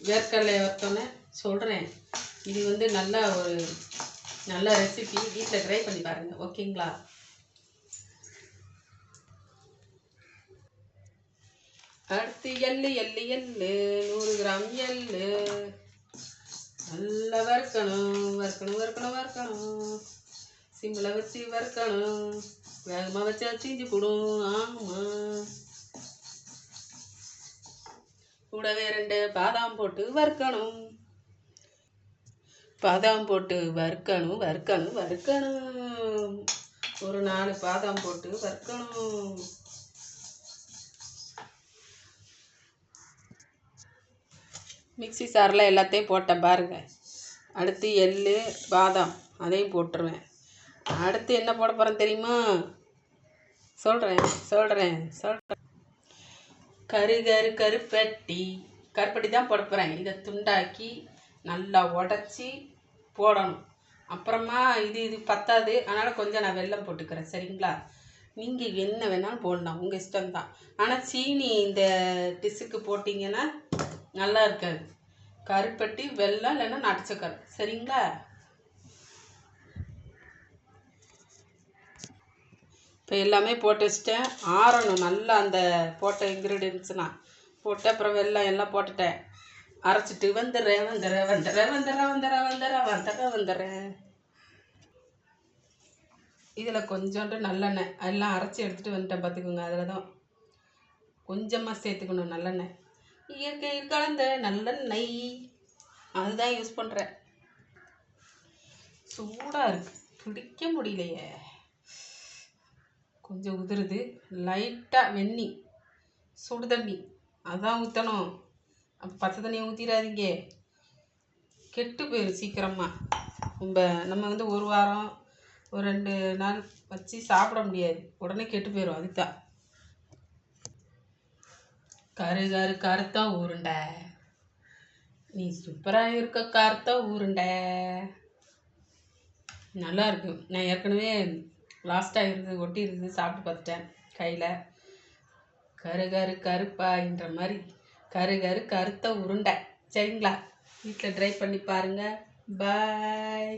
வேர்க்கடலை வறுத்தோன்னே சொல்கிறேன். இது வந்து நல்ல ரெசிபி. வீட்டில் ட்ரை பண்ணி பாருங்கள். ஓகேங்களா? அடுத்து எள்ளு 100 கிராம் எள்ளு நல்லா வறுக்கணும். சிம்மில் வச்சு வறுக்கணும். வேகமாக வச்சா தீஞ்சு போடும். ஆமாம். கூடவே 2 பாதாம் போட்டு வறுக்கணும். ஒரு 4 பாதாம் போட்டு வறுக்கணும். மிக்ஸி சாரில் எல்லாத்தையும் போட்டேன் பாருங்கள். அடுத்து எள்ளு பாதாம் அதையும் போட்டுருவேன். அடுத்து என்ன போட போகிறேன் தெரியுமா? சொல்கிறேன். கருப்பட்டி தான் போட போகிறேன். இதை துண்டாக்கி நல்லா உடச்சி போடணும். அப்புறமா இது பத்தாது, அதனால் கொஞ்சம் நான் வெல்லம் போட்டுக்கிறேன். சரிங்களா? நீங்கள் என்ன வேணாலும் போடலாம், உங்கள் இஷ்டம்தான். ஆனால் சீனி இந்த டிஷ்ஷுக்கு போட்டிங்கன்னா நல்லா இருக்காது. கருப்பட்டி, வெல்லம் இல்லைன்னா நாட்டு சக்கரை. சரிங்களா? இப்போ எல்லாமே போட்டு வச்சிட்டேன். ஆறணும் நல்லா. அந்த போட்ட இன்க்ரீடியன்ட்ஸ்லாம் போட்டு அப்புறம் வெல்லம் எல்லாம் போட்டுட்டேன். அரைச்சிட்டு வந்துடுறேன். இதில் கொஞ்சோண்டு நல்லெண்ணெய் எல்லாம் அரைச்சி எடுத்துகிட்டு வந்துட்டேன் பார்த்துக்கோங்க. அதில் தான் கொஞ்சமாக சேர்த்துக்கணும் நல்லெண்ணெய். இயற்கையில் கலந்த நல்லெண்ணெய் அதுதான் யூஸ் பண்ணுறேன். சூடாக இருக்குது, பிடிக்க முடியலையே. கொஞ்சம் உதிருது. லைட்டாக வெந்நி சுடு தண்ணி அதான் ஊற்றணும். அப்போ பச்சை தண்ணியை ஊற்றிடாதீங்க, கெட்டு போயிடும் சீக்கிரமாக. நம்ம வந்து ஒரு வாரம் ஒரு 2 நாள் வச்சு சாப்பிட முடியாது, உடனே கெட்டு போயிடும். அதுதான் கருத்தா உருண்டை. நீ சூப்பராக இருக்க கருத்தா உருண்டை. நல்லா இருக்கு. நான் ஏற்கனவே லாஸ்ட்டாக ஒட்டி இருந்து சாப்பிட்டு பார்த்துட்டேன் கையில். கருப்பாகின்ற மாதிரி கருத்த உருண்டை. சரிங்களா? வீட்டில் ட்ரை பண்ணி பாருங்கள். பாய்.